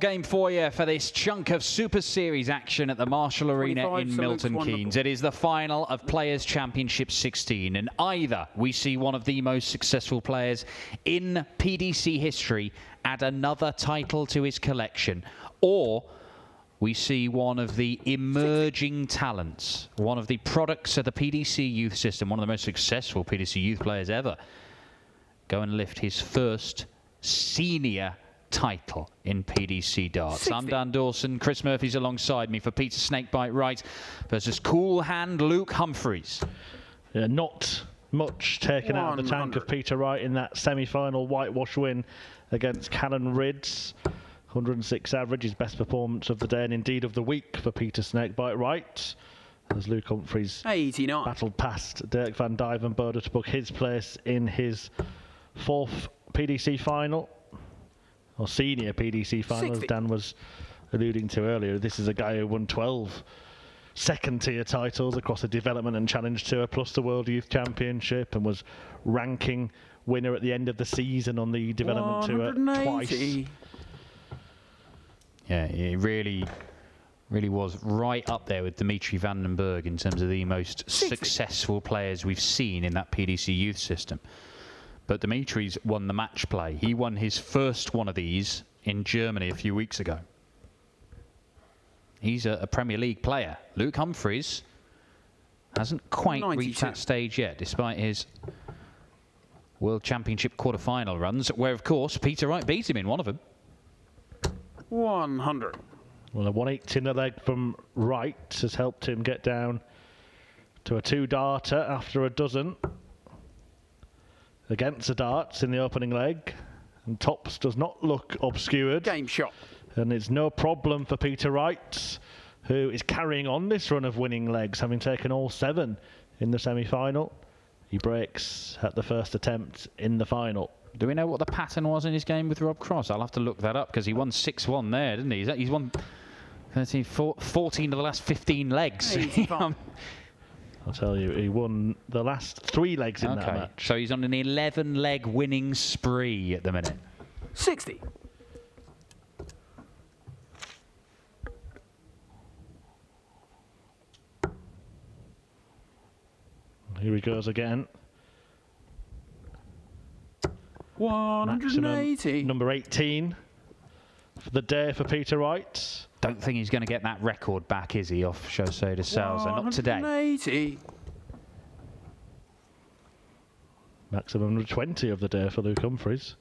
Game for you for this chunk of Super Series action at the Marshall Arena in Milton Keynes. It is the final of Players' Championship 16, and either we see one of the most successful players in PDC history add another title to his collection, or we see one of the emerging talents, one of the products of the PDC youth system, one of the most successful PDC youth players ever, go and lift his first senior title in PDC darts. 60. I'm Dan Dawson. Chris Murphy's alongside me for Peter Snakebite Wright versus Cool Hand Luke Humphries. Yeah, not much taken out of the tank of Peter Wright in that semi-final whitewash win against Callan Ridds. 106 average, his best performance of the day and indeed of the week for Peter Snakebite Wright, as Luke Humphries 89. battled past Dirk van Dijvenbode to book his place in his fourth PDC final, or senior PDC final, 60. as Dan was alluding to earlier. This is a guy who won 12 second-tier titles across the Development and Challenge Tour, plus the World Youth Championship, and was ranking winner at the end of the season on the Development Tour twice. Yeah, it really was right up there with Dimitri van den Berg in terms of the most successful players we've seen in that PDC youth system. But Dimitri's won the match play. He won his first one of these in Germany a few weeks ago. He's a Premier League player. Luke Humphries hasn't quite 92. reached that stage yet, despite his World Championship quarter-final runs, where, of course, Peter Wright beat him in one of them. 100. Well, a 180 in the leg from Wright has helped him get down to a 2-darter after a dozen against the darts in the opening leg, and tops does not look obscured. Game shot. And it's no problem for Peter Wright, who is carrying on this run of winning legs, having taken all 7 in the semi-final. He breaks at the first attempt in the final. Do we know what the pattern was in his game with Rob Cross? I'll have to look that up, because he won 6-1 there, didn't he? He's won 13, 14 of the last 15 legs. I'll tell you, he won the last 3 legs in that match. So he's on an 11-leg winning spree at the minute. 60. Here he goes again. 180. Maximum number 18 for the day for Peter Wright. Don't think he's going to get that record back, is he, off Jose de Sousa? Not today. 180. Maximum number 20 of the day for Luke Humphries.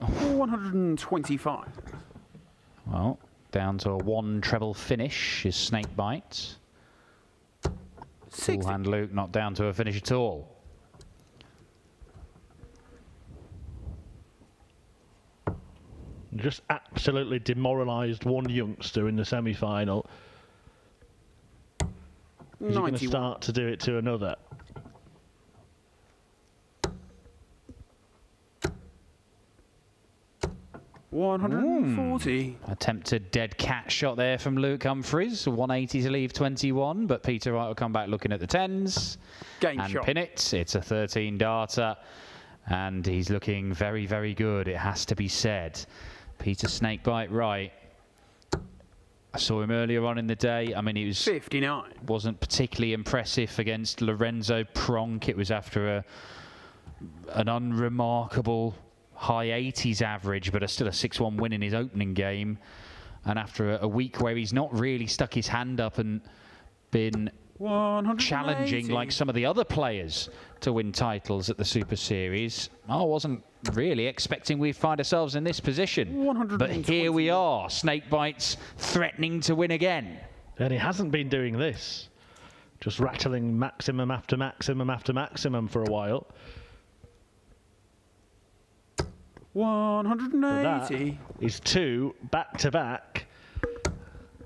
$125. Well, down to a 1 treble finish is Snakebite. Cool Hand Luke not down to a finish at all. Just absolutely demoralised one youngster in the semi-final. He's going to start to do it to another. $140. Attempted dead cat shot there from Luke Humphries. 180 to leave 21, but Peter Wright will come back looking at the 10s. And pin it. It's a 13-darter, and he's looking very, very good, it has to be said. Peter Snakebite Wright. I saw him earlier on in the day. I mean, he was 59. Wasn't particularly impressive against Lorenzo Pronk. It was after an unremarkable high 80s average, but still a 6-1 win in his opening game. And after a week where he's not really stuck his hand up and been challenging like some of the other players to win titles at the Super Series, I wasn't really expecting we'd find ourselves in this position. But here we are, Snakebite's threatening to win again. And he hasn't been doing this, just rattling maximum after maximum after maximum for a while. 180. He's 2 back-to-back,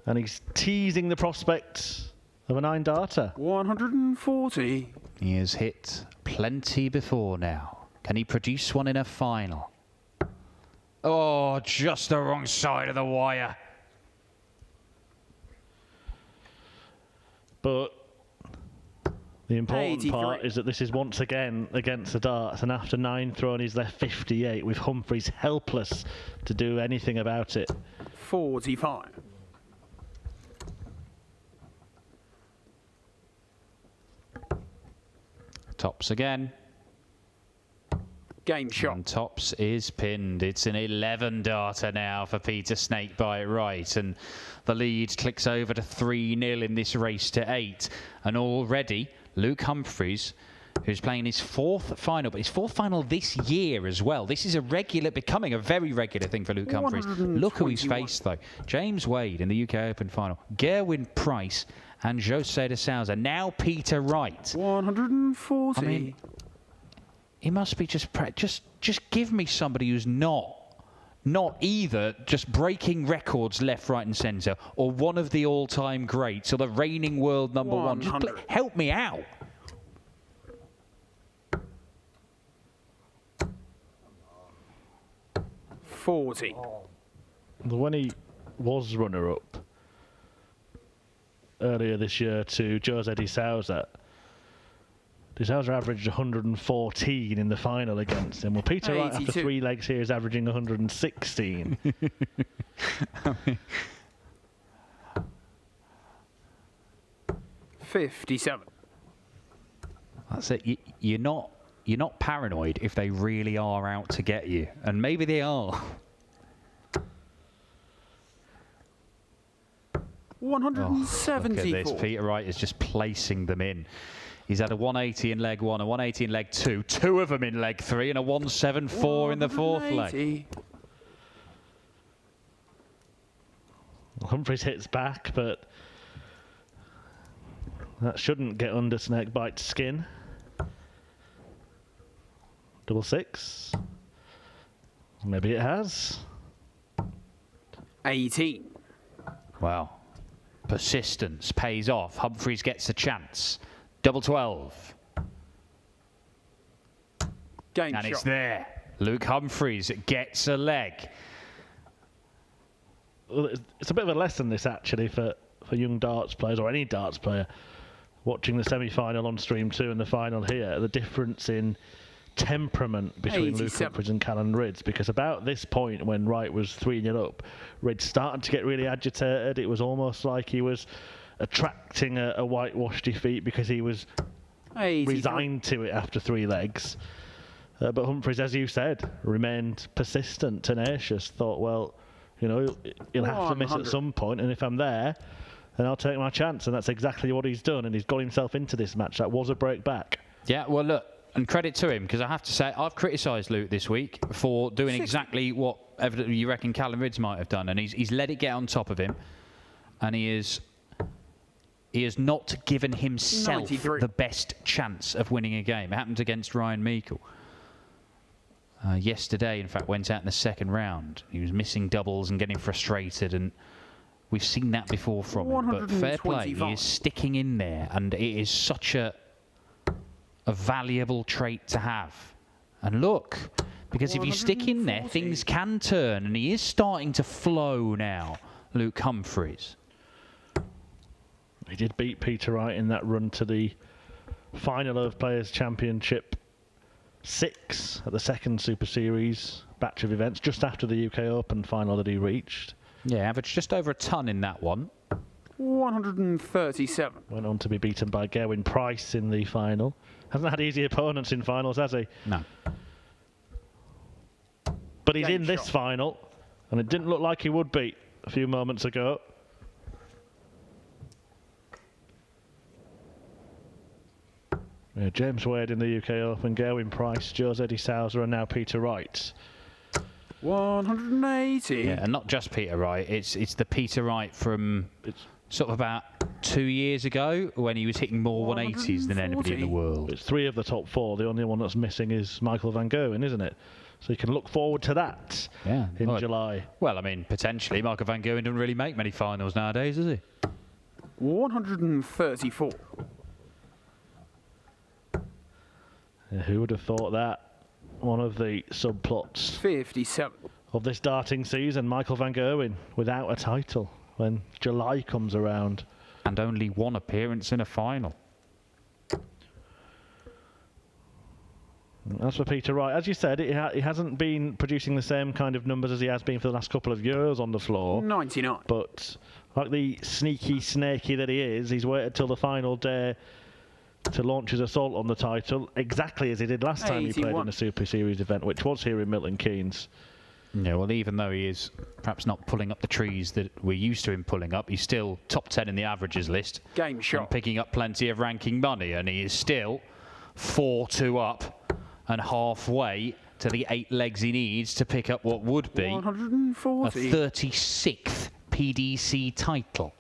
and he's teasing the prospect of a 9-darter. 140. He has hit plenty before now. Can he produce one in a final? Oh, just the wrong side of the wire. But The important 83. part is that this is once again against the darts, and after 9 thrown, he's left 58, with Humphries helpless to do anything about it. 45. Tops again. Game shot. And tops is pinned. It's an 11 darter now for Peter Snakebite Wright, and the lead clicks over to 3-0 in this race to 8. And already Luke Humphries, who's playing his 4th final, but his 4th final this year as well. This is becoming a very regular thing for Luke Humphries. Look who he's faced though. James Wade in the UK Open final, Gerwyn Price and Jose de Souza. Now Peter Wright. 140. I mean, he must be just give me somebody who's not either just breaking records left, right and centre, or one of the all-time greats, or the reigning world number one. Just help me out. When he was runner-up earlier this year to Jose de Souza, De Souza averaged 114 in the final against him. Well, Peter Wright, after 3 legs here, is averaging 116. 57. That's it. You're not paranoid if they really are out to get you, and maybe they are. 174. Look at this. Peter Wright is just placing them in. He's had a 180 in leg 1, a 180 in leg 2, 2 of them in leg 3, and a 174 in the 4th leg. Humphries hits back, but that shouldn't get under Snakebite's skin. 6. Maybe it has. 18. Wow. Persistence pays off. Humphries gets a chance. 12. Game and shot. It's there. Luke Humphries gets a leg. Well, it's a bit of a lesson, this, actually, for young darts players, or any darts player, watching the semi-final on Stream 2 and the final here, the difference in temperament between 87. Luke Humphries and Callan Rydz, because about this point when Wright was 3-0 up, Rydz started to get really agitated. It was almost like he was attracting a whitewash defeat because he was 83. resigned to it after 3 legs. But Humphries, as you said, remained persistent, tenacious, thought, well, you know, he'll have to miss at some point, and if I'm there, then I'll take my chance. And that's exactly what he's done, and he's got himself into this match. That was a break back. Yeah, well, look, and credit to him, because I have to say, I've criticised Luke this week for doing exactly what evidently you reckon Callan Rydz might have done, and he's let it get on top of him, and he has not given himself 93. the best chance of winning a game. It happened against Ryan Meikle. Yesterday, in fact, went out in the 2nd round. He was missing doubles and getting frustrated, and we've seen that before from him. But fair play, he is sticking in there, and it is such a valuable trait to have. And look, because if you stick in there, things can turn, and he is starting to flow now, Luke Humphries. He did beat Peter Wright in that run to the final of Players' Championship 6 at the 2nd Super Series batch of events, just after the UK Open final that he reached. Yeah, averaged just over a ton in that one. 137. Went on to be beaten by Gerwyn Price in the final. Hasn't had easy opponents in finals, has he? No. But he's in this final, and it didn't look like he would be a few moments ago. Yeah, James Wade in the UK Open, Gerwyn Price, Jose de Souza, and now Peter Wright. 180. Yeah, and not just Peter Wright. It's the Peter Wright from sort of about 2 years ago when he was hitting more 180s than anybody in the world. It's 3 of the top 4. The only one that's missing is Michael van Gerwen, isn't it? So you can look forward to that in July. Well, I mean, potentially. Michael van Gerwen doesn't really make many finals nowadays, does he? 134. Yeah, who would have thought that? One of the subplots 57. of this darting season, Michael van Gerwen without a title when July comes around. And only 1 appearance in a final. As for Peter Wright, as you said, he hasn't been producing the same kind of numbers as he has been for the last couple of years on the floor. 99. But like the sneaky snaky that he is, he's waited till the final day to launch his assault on the title, exactly as he did last time he played in a Super Series event, which was here in Milton Keynes. Yeah, well, even though he is perhaps not pulling up the trees that we're used to him pulling up, he's still top 10 in the averages list. Game shot. And picking up plenty of ranking money, and he is still 4-2 up and halfway to the 8 legs he needs to pick up what would be 140. a 36th PDC title.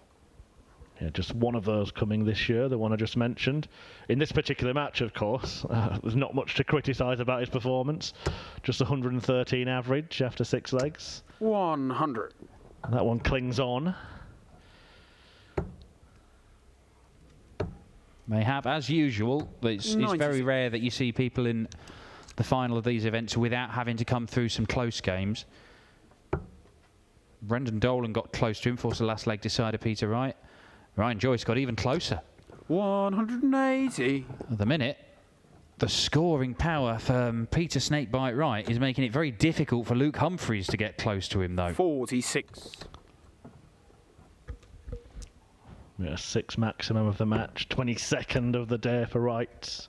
Yeah, just one of those coming this year, the one I just mentioned. In this particular match, of course, there's not much to criticise about his performance. Just 113 average after 6 legs. 100. And that one clings on. They have, as usual, it's very rare that you see people in the final of these events without having to come through some close games. Brendan Dolan got close to him, forced the last leg decider, Peter Wright. Ryan Joyce got even closer. 180. At the minute, the scoring power for Peter Snakebite Wright is making it very difficult for Luke Humphries to get close to him, though. 46. Yeah, 6 maximum of the match. 22nd of the day for Wright.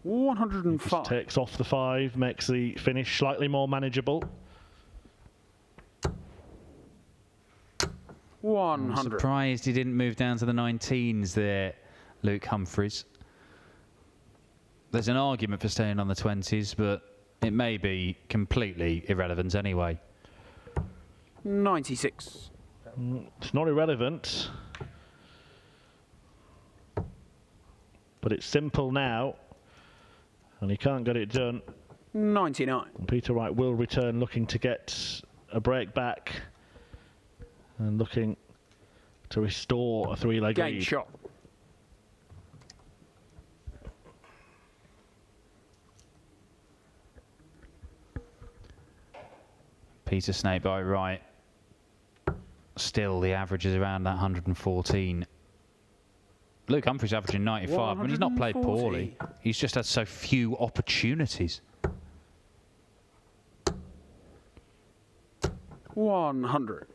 105. Just takes off the 5, makes the finish slightly more manageable. 100. I'm surprised he didn't move down to the 19s there, Luke Humphries. There's an argument for staying on the 20s, but it may be completely irrelevant anyway. 96. It's not irrelevant, but it's simple now, and he can't get it done. 99. And Peter Wright will return looking to get a break back and looking to restore a 3-leg Game lead. shot. Peter Snakebite Wright. Still, the average is around that 114. Luke Humphries averaging 95. I mean, he's not played poorly. He's just had so few opportunities. 100.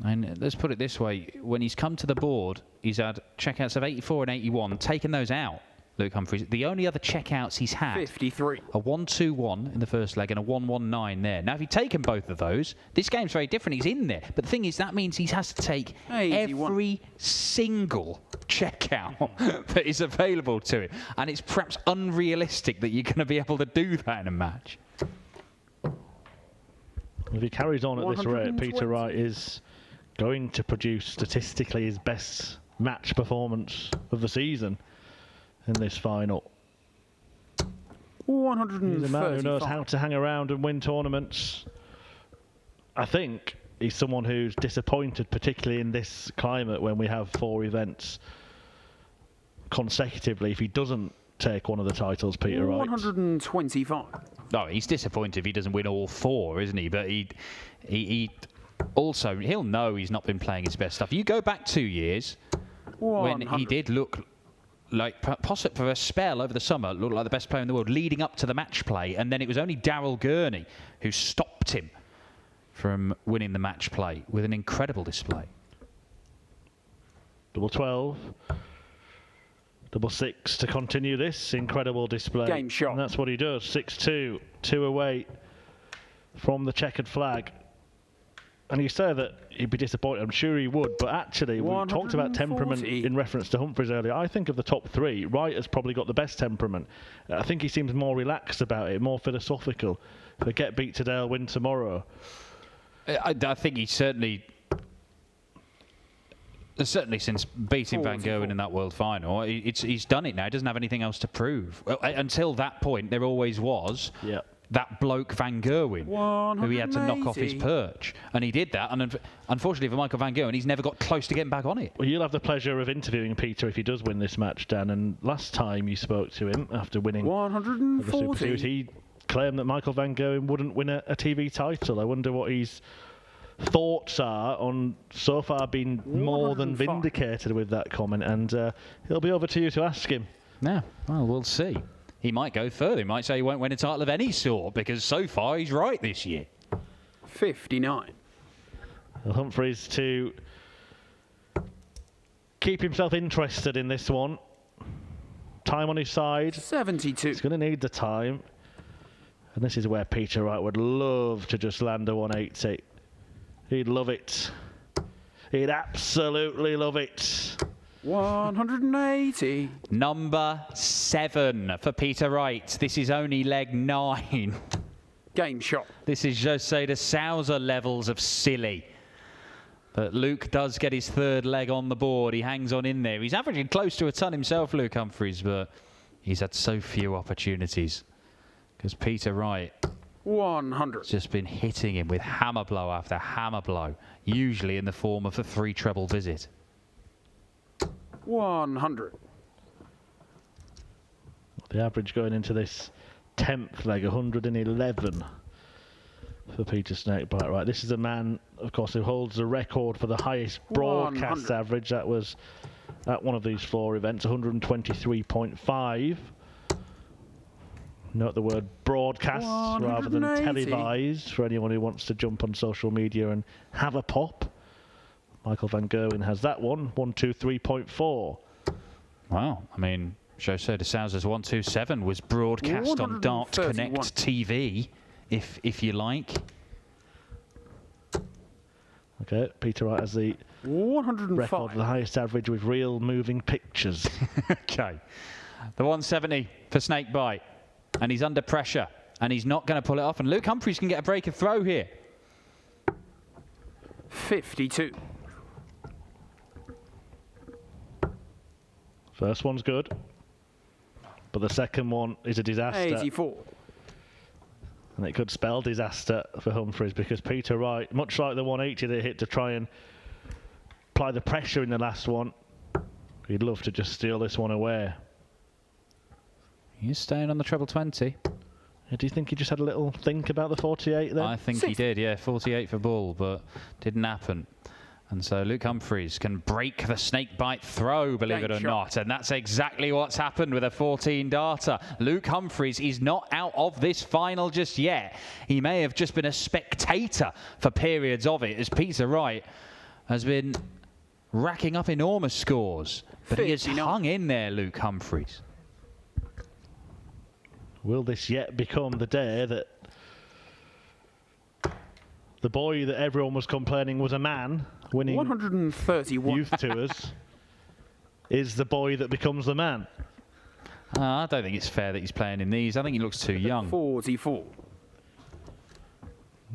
And let's put it this way. When he's come to the board, he's had checkouts of 84 and 81, taken those out, Luke Humphries. The only other checkouts he's had 53. a 1-2-1 in the first leg and a 1-1-9 there. Now, if he'd taken both of those, this game's very different. He's in there. But the thing is, that means he has to take 81. every single checkout that is available to him. And it's perhaps unrealistic that you're going to be able to do that in a match. If he carries on at this rate, 120. Peter Wright is going to produce statistically his best match performance of the season in this final. 135. He's a man who knows how to hang around and win tournaments. I think he's someone who's disappointed, particularly in this climate when we have 4 events consecutively, if he doesn't take one of the titles, Peter Wright. 125. No, he's disappointed if he doesn't win all 4, isn't he? But he also, he'll know he's not been playing his best stuff. You go back 2 years 100. when he did look like, possibly for a spell over the summer, looked like the best player in the world leading up to the match play, and then it was only Daryl Gurney who stopped him from winning the match play with an incredible display. Double 12. Double 6 to continue this incredible display. Game shot. And that's what he does. 6-2. 2 away from the checkered flag. And you say that he'd be disappointed. I'm sure he would. But actually, we talked about temperament in reference to Humphries earlier. I think of the top 3, Wright has probably got the best temperament. I think he seems more relaxed about it, more philosophical. If they get beat today, I'll win tomorrow. I think he certainly since beating Van Gerwen in that World Final, he's done it now. He doesn't have anything else to prove. Well, until that point, there always was that bloke Van Gerwen, who he had to knock off his perch. And he did that. And unfortunately for Michael Van Gerwen, he's never got close to getting back on it. Well, you'll have the pleasure of interviewing Peter if he does win this match, Dan. And last time you spoke to him after winning the Super Series, he claimed that Michael Van Gerwen wouldn't win a TV title. I wonder what he's thoughts are on so far being more than vindicated with that comment, and he'll be over to you to ask him. Yeah, well, we'll see. He might go further. He might say he won't win a title of any sort, because so far he's right this year. 59. Well, Humphries to keep himself interested in this one. Time on his side. 72. He's going to need the time. And this is where Peter Wright would love to just land a 180. He'd love it. He'd absolutely love it. 180. Number 7 for Peter Wright. This is only leg 9. Game shot. This is Jose de Sousa levels of silly. But Luke does get his 3rd leg on the board. He hangs on in there. He's averaging close to a ton himself, Luke Humphries, but he's had so few opportunities. Because Peter Wright 100. has just been hitting him with hammer blow after hammer blow, usually in the form of a 3 treble visit. 100. The average going into this 10th leg, 111 for Peter Snakebite Wright. This is a man, of course, who holds the record for the highest broadcast 100. average. That was at one of these 4 events, 123.5. Note the word broadcast rather than 180. televised for anyone who wants to jump on social media and have a pop. Michael Van Gerwen has that one, 123.4. Wow, I mean, Jose de Sousa's 127 was broadcast on Dart Connect TV, if you like. Okay, Peter Wright has the 105. record for the highest average with real moving pictures. Okay, the 170 for Snakebite, and he's under pressure, and he's not going to pull it off, and Luke Humphries can get a break of throw here. 52. First one's good, but the second one is a disaster. 84. And it could spell disaster for Humphries, because Peter Wright, much like the 180 they hit to try and apply the pressure in the last one, he'd love to just steal this one away. He's staying on the treble 20. Do you think he just had a little think about the 48 then? I think he did, yeah. 48 for bull, but didn't happen. And so Luke Humphries can break the snakebite throw, believe it or not. And that's exactly what's happened with a 14-darter. Luke Humphries is not out of this final just yet. He may have just been a spectator for periods of it, as Peter Wright has been racking up enormous scores. But he has hung in there, Luke Humphries. Will this yet become the day that the boy that everyone was complaining was a man winning 131 youth tours is the boy that becomes the man? I don't think it's fair that he's playing in these. I think he looks too young. 44.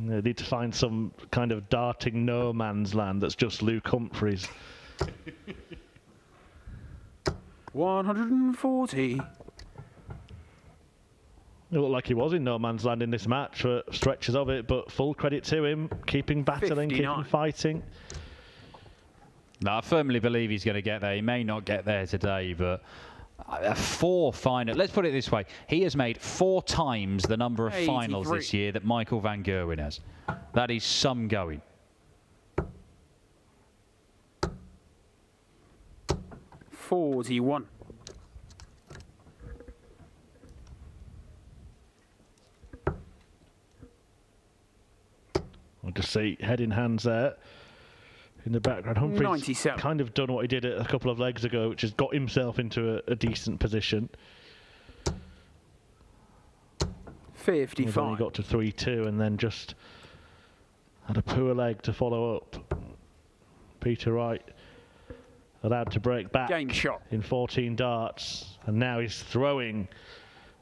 They need to find some kind of darting no man's land that's just Luke Humphries. 140. It looked like he was in no man's land in this match for stretches of it, but full credit to him, keeping battling, 59. keeping fighting. No, I firmly believe he's going to get there. He may not get there today, but 4 final. Let's put it this way. He has made 4 times the number of 83. finals this year that Michael Van Gerwen has. That is some going. $41. I'll just see head in hands there in the background. Humphries 97. kind of done what he did a couple of legs ago, which has got himself into a decent position. 55. He got to 3-2 and then just had a poor leg to follow up. Peter Wright allowed to break back Game shot. in 14 darts, and now he's throwing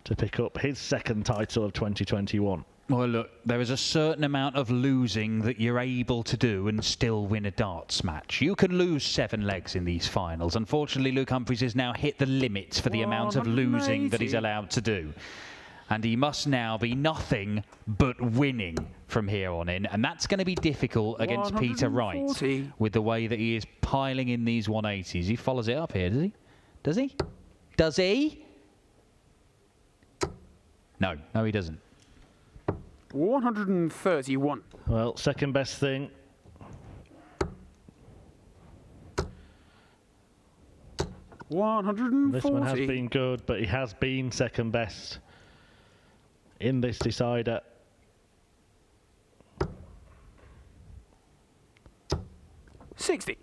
to pick up his 2nd title of 2021. Well, look, there is a certain amount of losing that you're able to do and still win a darts match. You can lose 7 legs in these finals. Unfortunately, Luke Humphries has now hit the limits for the amount of losing that he's allowed to do. And he must now be nothing but winning from here on in. And that's going to be difficult against Peter Wright with the way that he is piling in these 180s. He follows it up here, does he? Does he? Does he? No, he doesn't. 131. Well, second best thing 140. This one has been good, but he has been second best in this decider. $60.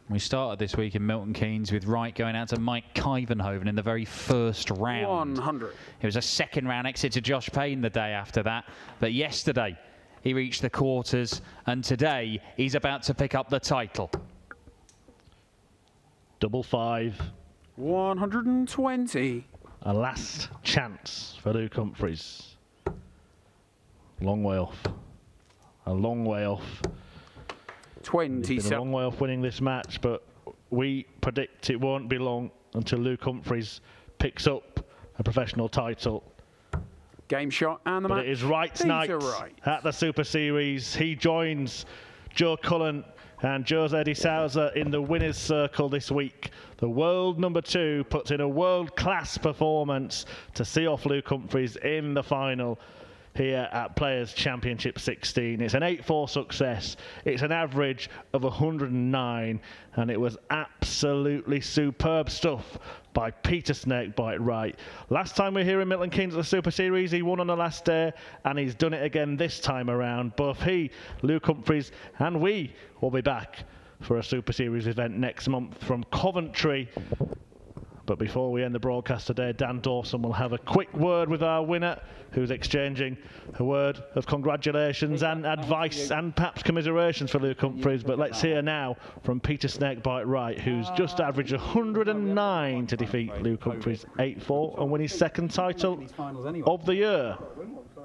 We started this week in Milton Keynes with Wright going out to Mike Kivenhoven in the very first round. 100. It was a second round exit to Josh Payne the day after that. But yesterday, he reached the quarters, and today, he's about to pick up the title. Double five. 120. A last chance for Luke Humphries. Long way off. A long way off. 27. He's been a long way off winning this match, but we predict it won't be long until Luke Humphries picks up a professional title. Game shot and the match. But it is Wright's night at the Super Series. He joins Joe Cullen and Jose de Souza in the winner's circle this week. The world number 2 puts in a world-class performance to see off Luke Humphries in the final here at Players Championship 16. It's an 8-4 success. It's an average of 109, and it was absolutely superb stuff by Peter Snakebite Wright. Last time we were here in Milton Keynes at the Super Series, he won on the last day, and he's done it again this time around. Both he, Luke Humphries, and we will be back for a Super Series event next month from Coventry. But before we end the broadcast today, Dan Dawson will have a quick word with our winner, who's exchanging a word of congratulations and advice and perhaps commiserations for Luke Humphries. But let's hear now from Peter Snakebite Wright, who's just averaged 109 to defeat Luke Humphries 8-4 and win his second title of the year.